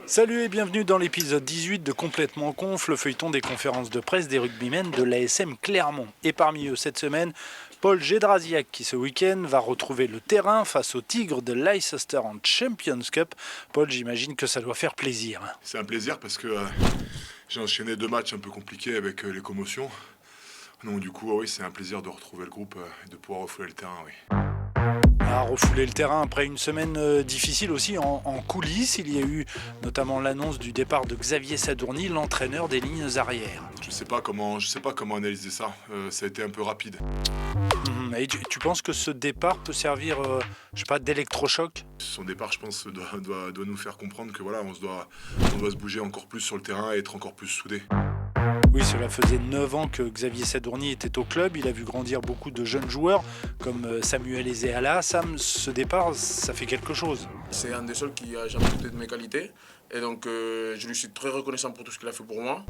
Salut et bienvenue dans l'épisode 18 de Complètement Conf, le feuilleton des conférences de presse des rugbymen de l'ASM Clermont. Et parmi eux cette semaine, Paul Gédrasiak qui ce week-end va retrouver le terrain face aux Tigres de Leicester en Champions Cup. Paul, j'imagine que ça doit faire plaisir. C'est un plaisir parce que j'ai enchaîné 2 matchs un peu compliqués avec les commotions. Donc du coup, oui, c'est un plaisir de retrouver le groupe et de pouvoir refouler le terrain, oui. À refouler le terrain après une semaine difficile aussi en coulisses. Il y a eu notamment l'annonce du départ de Xavier Sadourny, l'entraîneur des lignes arrières. Je sais pas comment analyser ça. Ça a été un peu rapide. Et tu penses que ce départ peut servir, d'électrochoc ? Son départ, je pense, doit nous faire comprendre que voilà, on doit se bouger encore plus sur le terrain et être encore plus soudés. Oui, cela faisait 9 ans que Xavier Sadourny était au club. Il a vu grandir beaucoup de jeunes joueurs comme Samuel Ezeala. Sam, ce départ, ça fait quelque chose. C'est un des seuls qui a jamais douté de mes qualités. Et donc, je lui suis très reconnaissant pour tout ce qu'il a fait pour moi.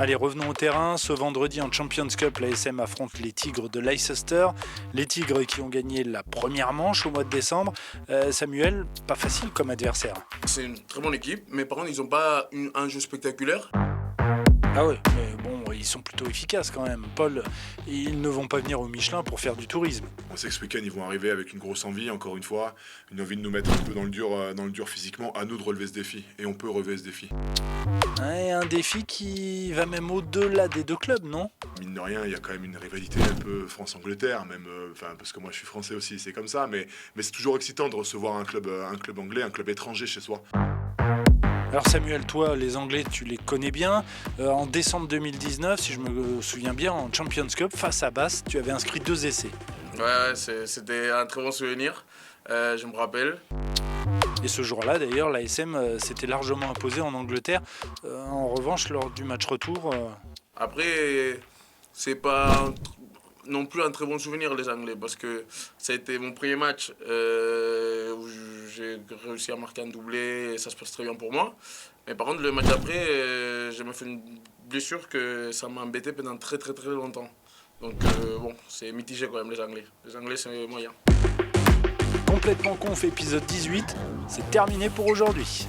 Allez, revenons au terrain. Ce vendredi en Champions Cup, l'ASM affronte les Tigres de Leicester. Les Tigres qui ont gagné la première manche au mois de décembre. Samuel, pas facile comme adversaire. C'est une très bonne équipe, mais par contre, ils n'ont pas un jeu spectaculaire. Ah ouais, mais bon, ils sont plutôt efficaces quand même. Paul, ils ne vont pas venir au Michelin pour faire du tourisme. On sait que ce week-end, ils vont arriver avec une grosse envie, encore une fois, une envie de nous mettre un peu dans le dur physiquement. À nous de relever ce défi, et on peut relever ce défi. Ouais, un défi qui va même au-delà des deux clubs, non ? Mine de rien, il y a quand même une rivalité un peu France-Angleterre, même, parce que moi je suis français aussi, c'est comme ça, mais c'est toujours excitant de recevoir un club anglais, un club étranger chez soi. Alors Samuel, toi, les Anglais, tu les connais bien. En décembre 2019, si je me souviens bien, en Champions Cup, face à Bath, tu avais inscrit 2 essais. Ouais, c'était un très bon souvenir, je me rappelle. Et ce jour-là, d'ailleurs, l'ASM s'était largement imposé en Angleterre. En revanche, lors du match retour... Après, c'est pas non plus un très bon souvenir, les Anglais, parce que ça a été mon premier match où j'ai réussi à marquer un doublé et ça se passe très bien pour moi. Mais par contre, le match d'après, j'ai fait une blessure que ça m'a embêté pendant très longtemps. Donc bon, c'est mitigé quand même, les Anglais. Les Anglais, c'est moyen. Complètement Conf, épisode 18, c'est terminé pour aujourd'hui.